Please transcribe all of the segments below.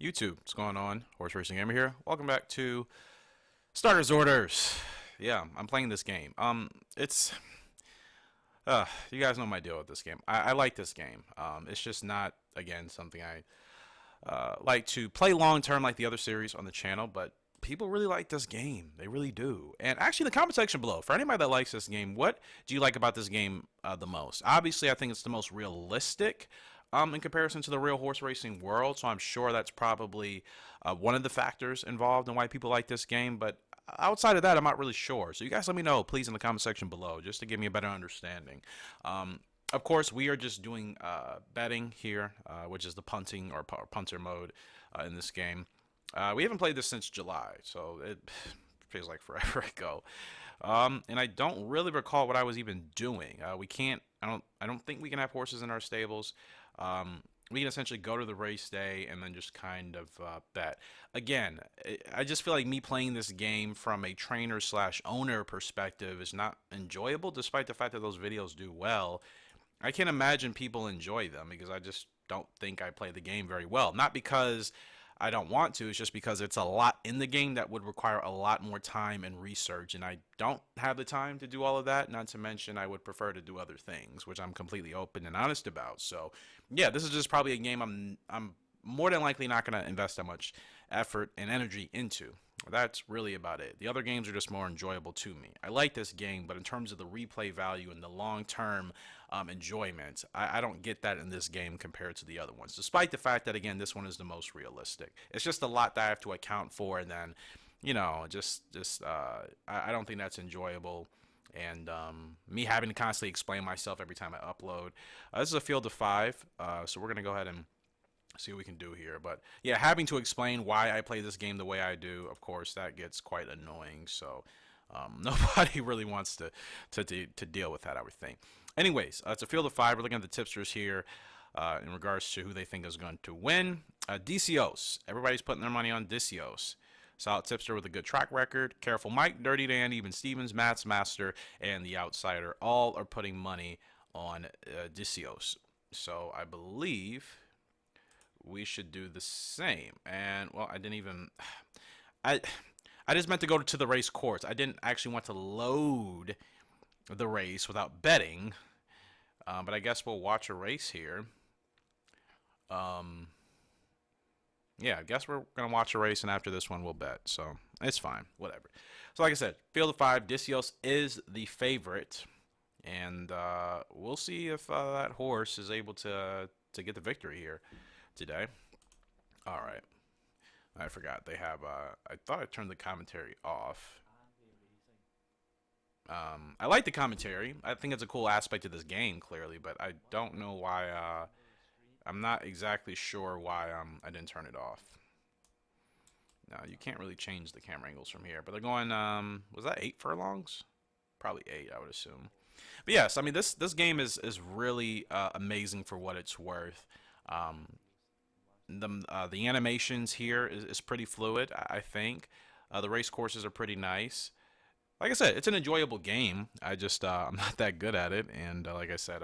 YouTube, what's going on? Horse Racing Gamer here. Welcome back to Starter's Orders. Yeah, I'm playing this game. It's you guys know my deal with this game. I like this game. It's just not, again, something I like to play long term like the other series on the channel, but people really like this game. They really do. And actually, in the comment section below, for anybody that likes this game, what do you like about this game the most? Obviously, I think it's the most realistic in comparison to the real horse racing world, so I'm sure that's probably one of the factors involved in why people like this game, but outside of that, I'm not really sure. So you guys let me know, please, in the comment section below, just to give me a better understanding. Of course, we are just doing betting here, which is the punting or punter mode in this game. We haven't played this since July, so it feels like forever ago. And I don't really recall what I was even doing. We can't. I don't think we can have horses in our stables. We can essentially go to the race day and then just kind of bet. Again, I just feel like me playing this game from a trainer slash owner perspective is not enjoyable, despite the fact that those videos do well. I can't imagine people enjoy them because I just don't think I play the game very well. Not because I don't want to, it's just because it's a lot in the game that would require a lot more time and research, and I don't have the time to do all of that. Not to mention I would prefer to do other things, which I'm completely open and honest about. So yeah, this is just probably a game I'm more than likely not going to invest that much effort and energy into. That's really about it. The other games are just more enjoyable to me. I like this game, but in terms of the replay value and the long-term enjoyment, I don't get that in this game compared to the other ones, despite the fact that, again, this one is the most realistic. It's just a lot that I have to account for, and then, you know, I don't think that's enjoyable. And me having to constantly explain myself every time I upload. This is a field of 5, so we're going to go ahead and see what we can do here. But yeah, having to explain why I play this game the way I do, of course, that gets quite annoying. So nobody really wants to deal with that, I would think. Anyways, it's a field of 5. We're looking at the tipsters here in regards to who they think is going to win. DCOs. Everybody's putting their money on DCOs. Solid tipster with a good track record. Careful Mike, Dirty Dan, Even Stevens, Matt's Master, and the Outsider all are putting money on DCOs. So I believe we should do the same. And well, I just meant to go to the race course. I didn't actually want to load the race without betting, but I guess we'll watch a race here. Yeah, I guess we're gonna watch a race, and after this one we'll bet, so it's fine, whatever. So like I said, field of 5, Dicios is the favorite, and we'll see if that horse is able to get the victory here today. All right, I forgot they have. I thought I turned the commentary off. I like the commentary. I think it's a cool aspect of this game, clearly, but I don't know why. I'm not exactly sure why I didn't turn it off. No, you can't really change the camera angles from here. But they're going. Was that 8 furlongs? Probably 8, I would assume. But yes, I mean this game is really amazing for what it's worth. The animations here is pretty fluid, I think. The race courses are pretty nice. Like I said, it's an enjoyable game. I'm not that good at it, and like I said,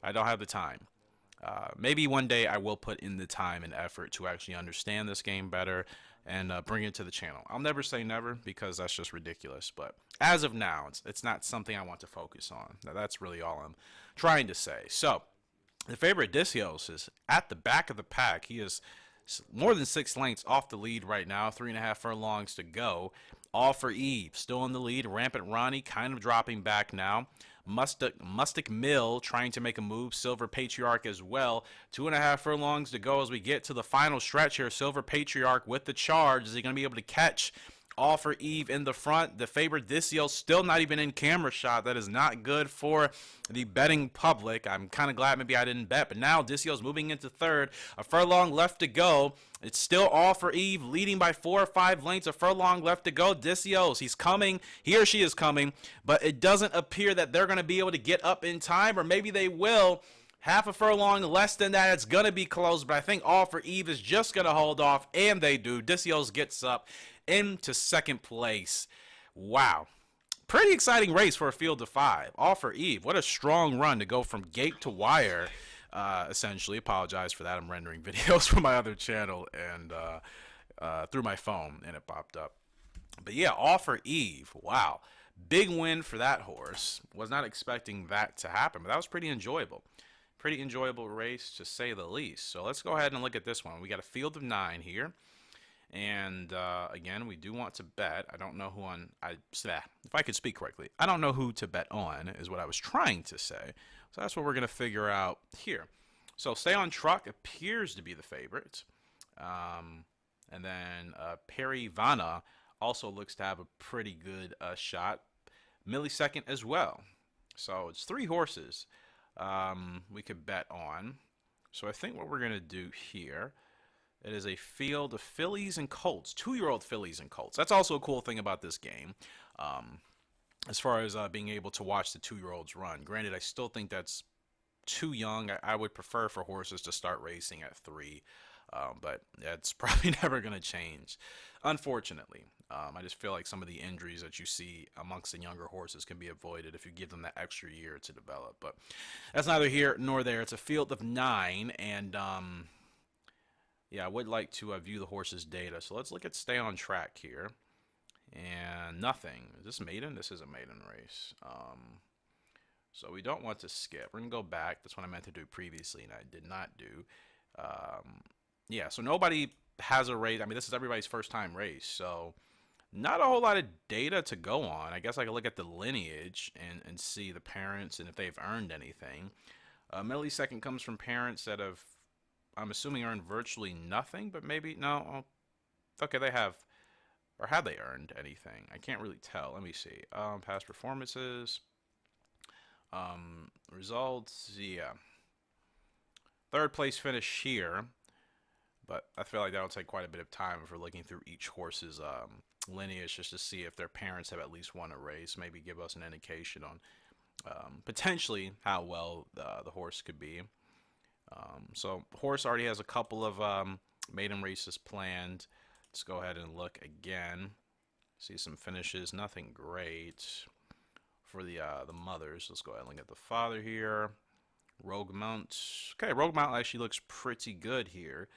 I don't have the time. Maybe one day I will put in the time and effort to actually understand this game better and bring it to the channel. I'll never say never because that's just ridiculous. But as of now, it's not something I want to focus on. Now, that's really all I'm trying to say. So the favorite Dicios is at the back of the pack. He is more than 6 lengths off the lead right now. 3.5 furlongs to go. All for Eve, still in the lead. Rampant Ronnie kind of dropping back now. Mustic Mill trying to make a move. Silver Patriarch as well. 2.5 furlongs to go as we get to the final stretch here. Silver Patriarch with the charge. Is he going to be able to catch All for Eve in the front? The favorite Dicios still not even in camera shot. That is not good for the betting public. I'm kind of glad maybe I didn't bet, but now Dicios moving into third. A furlong left to go. It's still All for Eve leading by 4 or 5 lengths. A furlong left to go. Dicios, he's coming. He or she is coming, but it doesn't appear that they're going to be able to get up in time, or maybe they will. Half a furlong less than that. It's going to be close, but I think All for Eve is just going to hold off, and they do. Dicios gets up into second place. Wow. Pretty exciting race for a field of 5. All for Eve. What a strong run to go from gate to wire. essentially. Apologize for that. I'm rendering videos from my other channel and through my phone, and it popped up. But yeah, Offer Eve. Wow. Big win for that horse. Was not expecting that to happen, but that was pretty enjoyable. Pretty enjoyable race, to say the least. So let's go ahead and look at this one. We got a field of 9 here. And again, we do want to bet. I don't know who on. If I could speak correctly, I don't know who to bet on, is what I was trying to say. So that's what we're going to figure out here. So Stay on Truck appears to be the favorite. And then Perry Vanna also looks to have a pretty good shot. Millisecond as well. So it's 3 horses we could bet on. So I think what we're going to do here, it is a field of fillies and colts, 2-year-old fillies and colts. That's also a cool thing about this game, as far as being able to watch the 2-year-olds run. Granted, I still think that's too young. I would prefer for horses to start racing at 3, but that's probably never going to change, unfortunately. I just feel like some of the injuries that you see amongst the younger horses can be avoided if you give them that extra year to develop. But that's neither here nor there. It's a field of 9, and yeah, I would like to view the horse's data. So let's look at Stay on Track here. And nothing. Is this maiden? This is a maiden race. So we don't want to skip. We're going to go back. That's what I meant to do previously, and I did not do. Yeah, so nobody has a race. I mean, this is everybody's first time race. So not a whole lot of data to go on. I guess I could look at the lineage and see the parents and if they've earned anything. Millisecond comes from parents that have, I'm assuming, earned virtually nothing, but maybe, no. Okay, they have, or have they earned anything? I can't really tell. Let me see. Past performances. Results, yeah. 3rd place finish here, but I feel like that'll take quite a bit of time if we're looking through each horse's lineage just to see if their parents have at least won a race. Maybe give us an indication on potentially how well the horse could be. So horse already has a couple of maiden races planned. Let's go ahead and look again. See some finishes. Nothing great for the mothers. Let's go ahead and look at the father here. Rogue Mount. Okay, Rogue Mount actually looks pretty good here.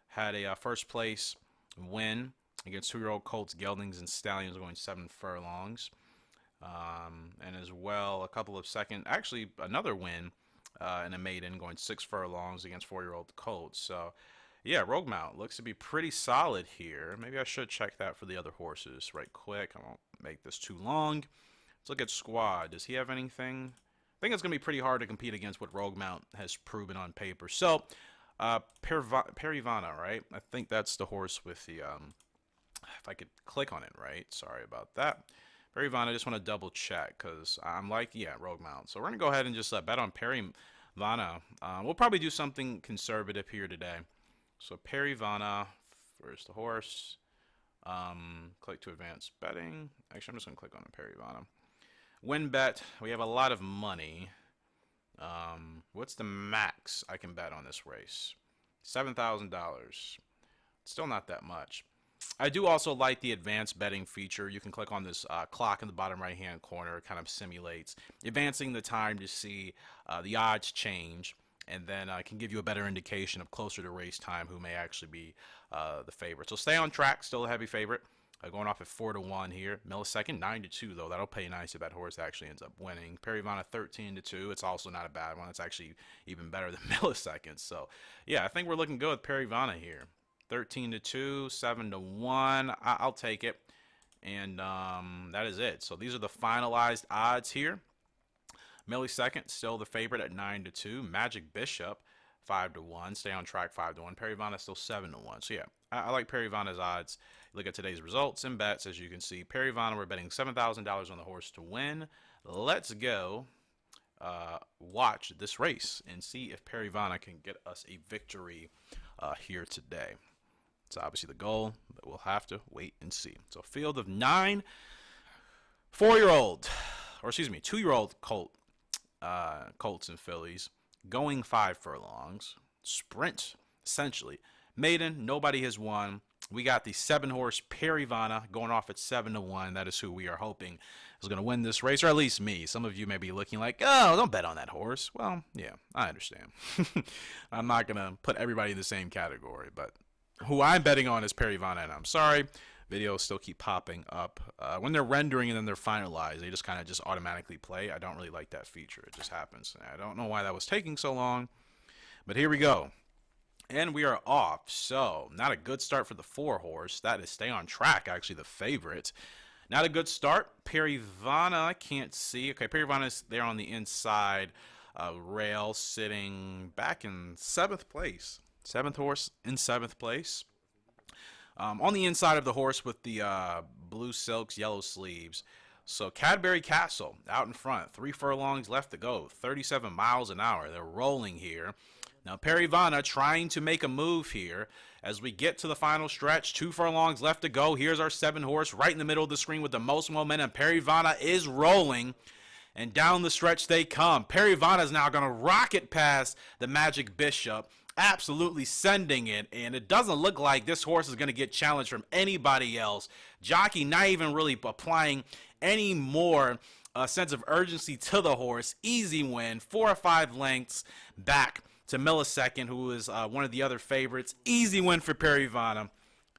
Had a first place win against 2-year-old colts, geldings, and stallions going 7 furlongs. And as well, a couple of actually another win in a maiden going 6 furlongs against 4-year-old colts. So yeah, Rogue Mount looks to be pretty solid here. Maybe I should check that for the other horses right quick. I won't make this too long. Let's look at Squad. Does he have anything? I think it's going to be pretty hard to compete against what Rogue Mount has proven on paper. So, Perivana, right? I think that's the horse with the, if I could click on it, right? Sorry about that. Perivana, I just want to double check because I'm like, yeah, Rogue Mount. So we're going to go ahead and just bet on Perivana. We'll probably do something conservative here today. So Perivana, where's the horse? Click to advance betting. Actually, I'm just going to click on Perivana. Win bet. We have a lot of money. What's the max I can bet on this race? $7,000. Still not that much. I do also like the advanced betting feature. You can click on this clock in the bottom right hand corner. It kind of simulates advancing the time to see the odds change, and then I can give you a better indication of closer to race time who may actually be the favorite. So Stay on Track, still a heavy favorite. Going off at 4-1 here. Millisecond 9-2 though. That'll pay nice if that horse actually ends up winning. Perivana 13-2. It's also not a bad one. It's actually even better than Millisecond. So yeah, I think we're looking good with Perivana here. 13-2, 7-1. I'll take it. And that is it. So these are the finalized odds here. Millisecond still the favorite at 9-2. Magic Bishop 5-1. Stay on Track 5-1. Perivana still 7-1. So yeah, I like Perivana's odds. Look at today's results and bets. As you can see, Perivana, we're betting $7,000 on the horse to win. Let's go watch this race and see if Perivana can get us a victory here today. It's obviously the goal, but we'll have to wait and see. So field of 9 4-year-old, or excuse me, 2-year-old colts and fillies going 5 furlongs. Sprint, essentially. Maiden, nobody has won. We got the 7-horse Perivana going off at 7-1. That is who we are hoping is going to win this race, or at least me. Some of you may be looking like, oh, don't bet on that horse. Well, yeah, I understand. I'm not going to put everybody in the same category, but who I'm betting on is Perivana, and I'm sorry. Videos still keep popping up. When they're rendering and then they're finalized, they just kind of just automatically play. I don't really like that feature. It just happens. I don't know why that was taking so long, but here we go. And we are off. So, not a good start for the 4-horse. That is Stay on Track, actually the favorite. Not a good start. Perivana, I can't see. Okay, Perivana is there on the inside rail, sitting back in 7th place. 7th horse in 7th place. On the inside of the horse with the blue silks, yellow sleeves. So Cadbury Castle out in front. 3 furlongs left to go. 37 miles an hour. They're rolling here. Now Perivana trying to make a move here as we get to the final stretch. 2 furlongs left to go. Here's our 7-horse right in the middle of the screen with the most momentum. Perivana is rolling. And down the stretch they come. Perivana is now going to rocket past the Magic Bishop. Absolutely sending it, and it doesn't look like this horse is going to get challenged from anybody else. Jockey not even really applying any more sense of urgency to the horse. Easy win, 4 or 5 lengths back to Millisecond, who is one of the other favorites. Easy win for Perivana.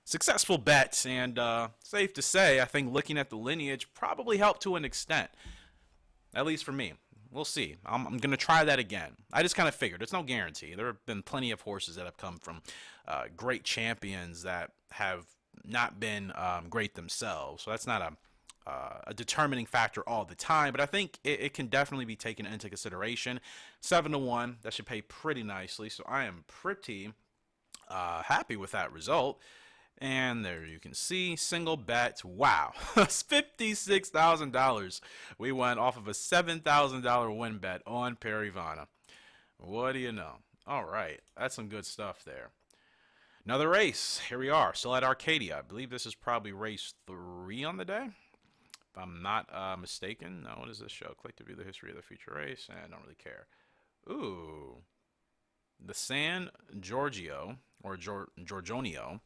Successful bet, and safe to say, I think looking at the lineage probably helped to an extent, at least for me. We'll see. I'm going to try that again. I just kind of figured. It's no guarantee. There have been plenty of horses that have come from great champions that have not been great themselves. So that's not a determining factor all the time. But I think it can definitely be taken into consideration. 7-1. That should pay pretty nicely. So I am pretty happy with that result. And there you can see, single bet. Wow, $56,000. We went off of a $7,000 win bet on Perivana. What do you know? All right, that's some good stuff there. Another race. Here we are, still at Arcadia. I believe this is probably race 3 on the day, if I'm not mistaken. No, what does this show? Click to view the history of the future race. I don't really care. Ooh, the San Giorgio, or Giorgionio.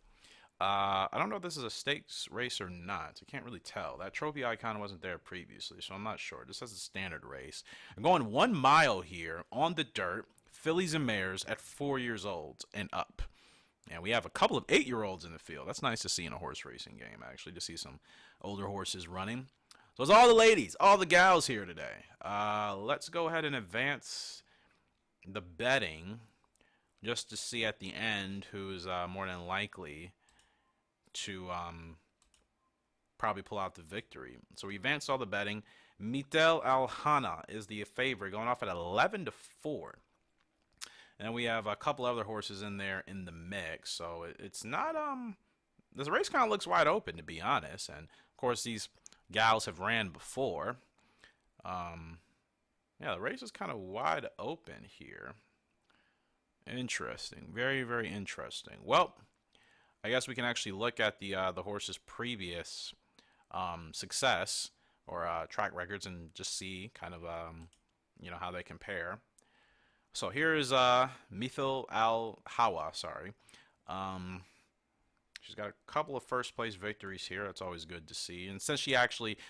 I don't know if this is a stakes race or not. I can't really tell. That trophy icon wasn't there previously, so I'm not sure. This has a standard race. I'm going 1 mile here on the dirt. Fillies and mares at 4 years old and up. And we have a couple of 8-year-olds in the field. That's nice to see in a horse racing game, actually, to see some older horses running. So it's all the ladies, all the gals here today. Let's go ahead and advance the betting just to see at the end who's more than likely to probably pull out the victory. So we advanced all the betting. Mitel Alhana is the favorite, going off at 11-4. And then we have a couple other horses in there in the mix. So it's not this race kind of looks wide open, to be honest. And of course these gals have ran before. Yeah, the race is kind of wide open here. Interesting, very, very interesting. Well, I guess we can actually look at the horse's previous success or track records and just see kind of you know, how they compare. So here's Mithil Al Hawa. Sorry, she's got a couple of first place victories here. That's always good to see. And since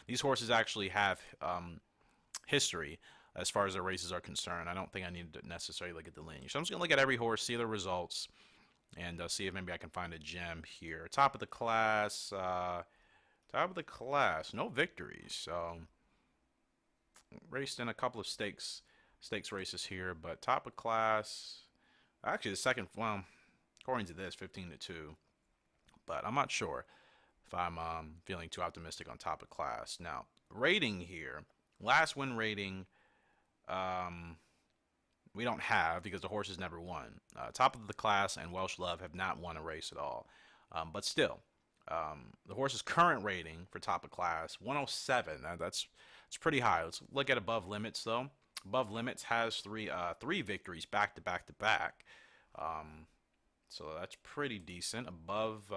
these horses actually have history as far as their races are concerned, I don't think I need to necessarily look at the lineage. So I'm just gonna look at every horse, see the results, and see if maybe I can find a gem here. Top of the class, no victories. So raced in a couple of stakes races here, but top of class, actually the second, well, according to this, 15-2. But I'm not sure if I'm feeling too optimistic on top of class. Now, rating here, last win rating, we don't have because the horses never won. Top of the class and Welsh Love have not won a race at all. But still, the horse's current rating for top of class, 107. That's pretty high. Let's look at above limits, though. Above limits has three victories back to back to back. So that's pretty decent. Above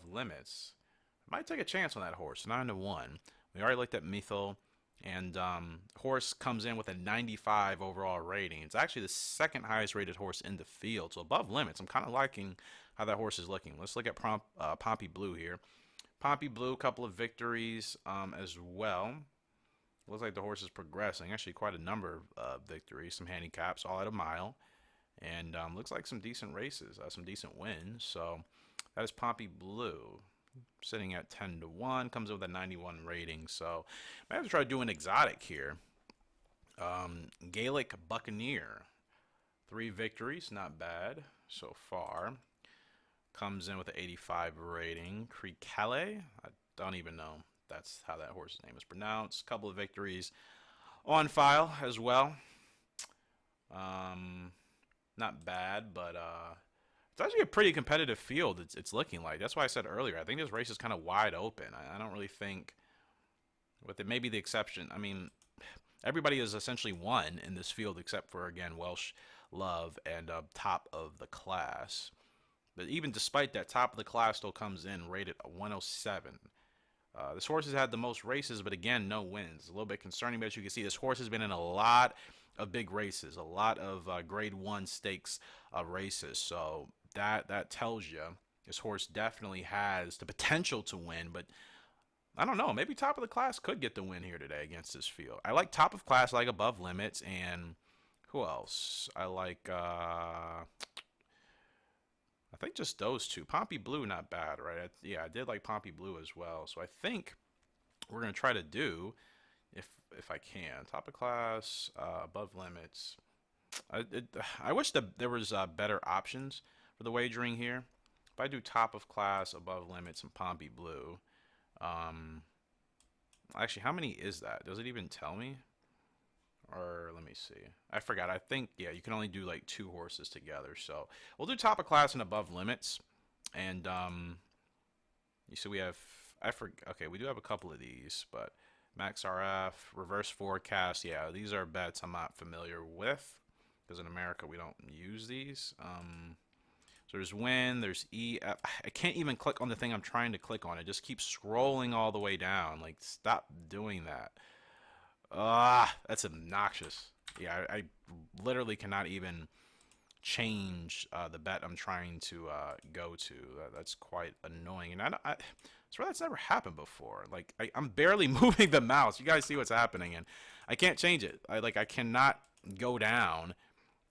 limits, might take a chance on that horse. 9-1. We already looked at Mithil And horse comes in with a 95 overall rating. It's actually the second highest rated horse in the field, so above limits. I'm kind of liking how that horse is looking. Let's look at Pompey Blue here. Pompey Blue, couple of victories as well. Looks like the horse is progressing. Actually, quite a number of victories, some handicaps, all at a mile. And looks like some decent races, some decent wins. So that is Pompey Blue, sitting at 10-1. Comes in with a 91 rating. So I have to try doing exotic here. Gallop Buccaneer, 3 victories, not bad so far. Comes in with an 85 rating. Creekale, I don't even know that's how that horse's name is pronounced. Couple of victories on file as well. Not bad, but it's actually a pretty competitive field. It's looking like. That's why I said earlier. I think this race is kind of wide open. I don't really think, with it maybe the exception. I mean, everybody is essentially won in this field except for, again, Welsh Love and top of the class. But even despite that, top of the class still comes in rated 107. This horse has had the most races, but again, no wins. A little bit concerning, but as you can see, this horse has been in a lot of big races, a lot of grade 1 stakes races. So that tells you this horse definitely has the potential to win, but I don't know. Maybe top of the class could get the win here today against this field. I like top of class, I like above limits, and who else? I like, I think just those two. Pompey Blue, not bad, right? Yeah, I did like Pompey Blue as well. So I think we're going to try to do, if I can, top of class, above limits. I wish that there was better options for the wagering here. If I do top of class, above limits, and Pompey Blue, actually, how many is that? Does it even tell me? Or let me see. I forgot. I think, yeah, you can only do like 2 horses together. So we'll do top of class and above limits. And you see we have, okay, we do have a couple of these, but Max RF, reverse forecast. Yeah, these are bets I'm not familiar with because in America we don't use these. So there's win, there's E. I can't even click on the thing I'm trying to click on. It just keeps scrolling all the way down. Like, stop doing that. That's obnoxious. Yeah, I literally cannot even change the bet I'm trying to go to. That's quite annoying. And I swear that's never happened before. Like, I'm barely moving the mouse. You guys see what's happening, and I can't change it. I cannot go down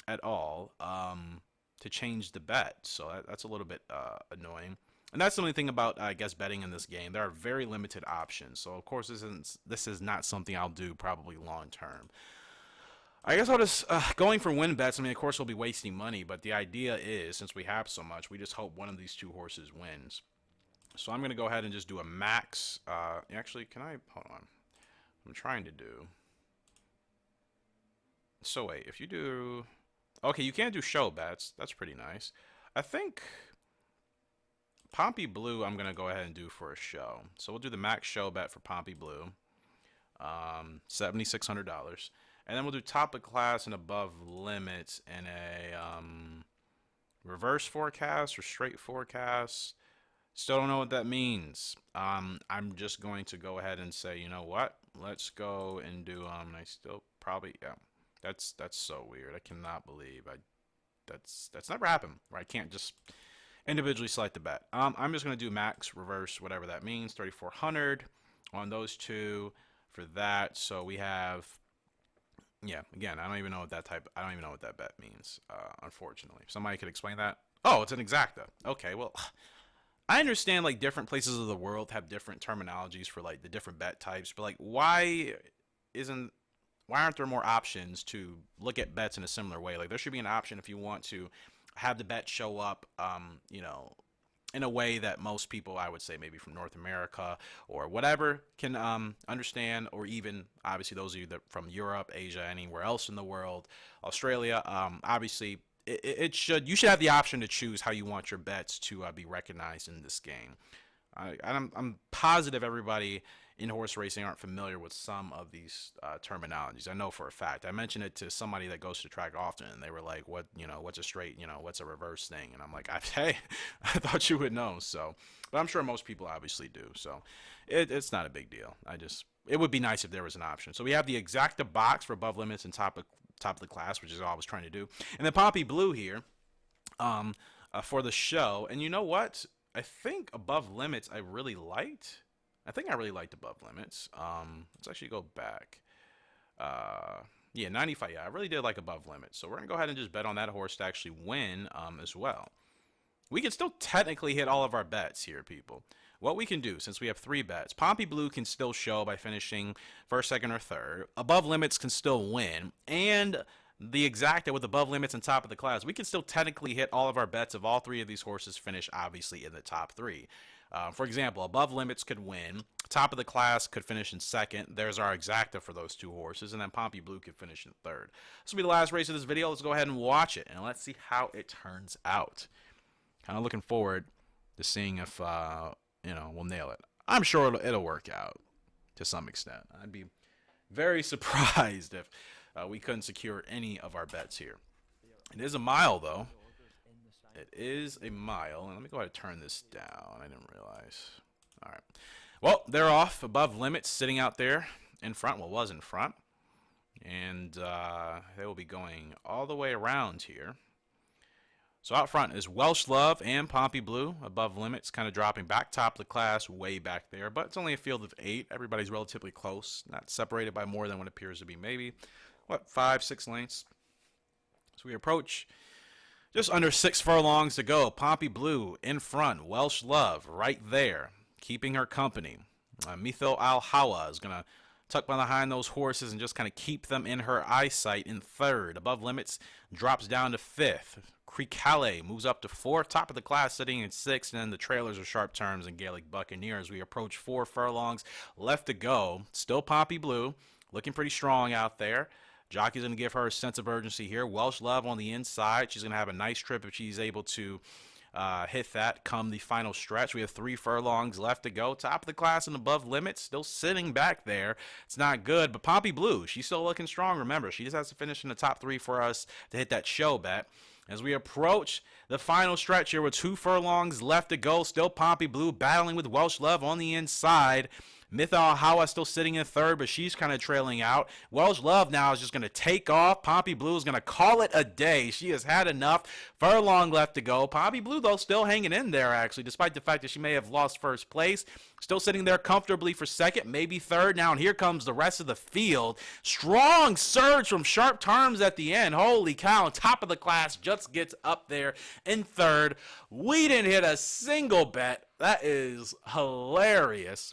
at all to change the bet. So that's a little bit annoying. And that's the only thing about, I guess, betting in this game. There are very limited options. So, of course, this is not something I'll do probably long term. I guess I'll just, going for win bets, I mean, of course, we'll be wasting money. But the idea is, since we have so much, we just hope one of these 2 horses wins. So I'm going to go ahead and just do a max. Actually, can I, hold on. I'm trying to do. So, wait, if you do, okay, you can't do show bets. That's pretty nice. I think Pompey Blue, I'm going to go ahead and do for a show. So we'll do the max show bet for Pompey Blue, $7,600. And then we'll do top of class and above limits in a reverse forecast or straight forecast. Still don't know what that means. I'm just going to go ahead and say, you know what? Let's go and do, I still probably, yeah. That's so weird. I cannot believe that's never happened, where I can't just individually select the bet. I'm just going to do max, reverse, whatever that means, 3,400 on those 2 for that. So we have, yeah, again, I don't even know what that bet means, unfortunately. Somebody could explain that. Oh, it's an exacta. Okay, well, I understand, like, different places of the world have different terminologies for, like, the different bet types, but, like, why aren't there more options to look at bets in a similar way? Like, there should be an option if you want to have the bet show up, you know, in a way that most people, I would say maybe from North America or whatever, can understand, or even obviously those of you that from Europe, Asia, anywhere else in the world, Australia, obviously you should have the option to choose how you want your bets to be recognized in this game. I'm positive everybody in horse racing aren't familiar with some of these terminologies. I know for a fact. I mentioned it to somebody that goes to track often, and they were like, "What, what's a straight, what's a reverse thing?" And I'm like, "Hey, I thought you would know." So, but I'm sure most people obviously do. So, it's not a big deal. I just it would be nice if there was an option. So we have the exacta box for above limits and top of the class, which is all I was trying to do. And then Poppy Blue here for the show. And you know what? I think above limits I really liked. I think I really liked above limits. Let's actually go back. Yeah, 95. Yeah, I really did like above limits. So we're going to go ahead and just bet on that horse to actually win as well. We can still technically hit all of our bets here, people. What we can do, since we have 3 bets, Poppy Blue can still show by finishing first, second, or third. Above limits can still win. And the exacta with above limits and top of the class, we can still technically hit all of our bets if all 3 of these horses finish, obviously, in the top 3. For example, above limits could win. Top of the class could finish in second. There's our exacta for those 2 horses. And then Poppy Blue could finish in third. This will be the last race of this video. Let's go ahead and watch it. And let's see how it turns out. Kind of looking forward to seeing if, we'll nail it. I'm sure it'll work out to some extent. I'd be very surprised if we couldn't secure any of our bets here. It is a mile, though. It is a mile. And let me go ahead and turn this down. I didn't realize. All right. Well, they're off above limits, sitting out there in front. Well, was in front. And they will be going all the way around here. So out front is Welsh Love and Poppy Blue. Above limits, kind of dropping back top of the class, way back there. But it's only a field of 8. Everybody's relatively close. Not separated by more than what appears to be maybe, 5, 6 lengths. So we approach just under 6 furlongs to go. Poppy Blue in front. Welsh Love right there, keeping her company. Mithil Al-Hawa is going to tuck behind those horses and just kind of keep them in her eyesight in third. Above limits drops down to 5th. Creekale moves up to 4th. Top of the class sitting in 6th. And then the trailers are Sharp Terms and Gaelic Buccaneers. We approach 4 furlongs left to go. Still Poppy Blue, looking pretty strong out there. Jockey's going to give her a sense of urgency here. Welsh Love on the inside. She's going to have a nice trip if she's able to hit that come the final stretch. We have 3 furlongs left to go. Top of the class and above limits, still sitting back there. It's not good, but Poppy Blue, she's still looking strong. Remember, she just has to finish in the top 3 for us to hit that show bet. As we approach the final stretch here with 2 furlongs left to go, still Poppy Blue battling with Welsh Love on the inside. Mithil Hawa still sitting in third, but she's kind of trailing out. Welsh Love now is just going to take off. Poppy Blue is going to call it a day. She has had enough. Furlong left to go. Poppy Blue, though, still hanging in there, actually, despite the fact that she may have lost first place. Still sitting there comfortably for second, maybe third. Now, and here comes the rest of the field. Strong surge from Sharp Terms at the end. Holy cow. Top of the class just gets up there in third. We didn't hit a single bet. That is hilarious.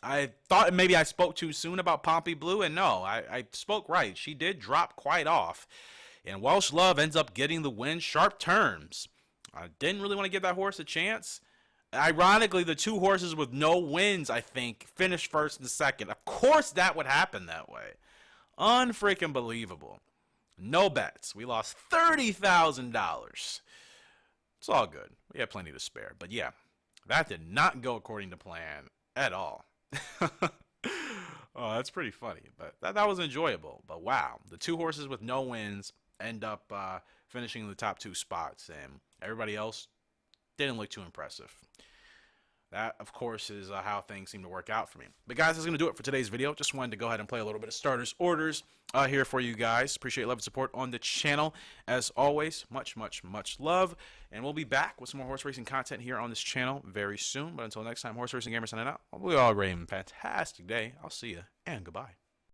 I thought maybe I spoke too soon about Poppy Blue, and no, I spoke right. She did drop quite off. And Welsh Love ends up getting the win. Sharp Terms. I didn't really want to give that horse a chance. Ironically, the 2 horses with no wins, I think, finished first and second. Of course that would happen that way. Unfreaking believable. No bets. We lost $30,000. It's all good. We had plenty to spare. But yeah, that did not go according to plan at all. Oh, that's pretty funny, but that was enjoyable. But wow, the 2 horses with no wins end up finishing in the top 2 spots, and everybody else didn't look too impressive. That, of course, is how things seem to work out for me. But guys, that's going to do it for today's video. Just wanted to go ahead and play a little bit of starters orders here for you guys. Appreciate love and support on the channel. As always, much, much, much love. And we'll be back with some more horse racing content here on this channel very soon. But until next time, Horse Racing Gamer signing out. We all have a fantastic day. I'll see you, and goodbye.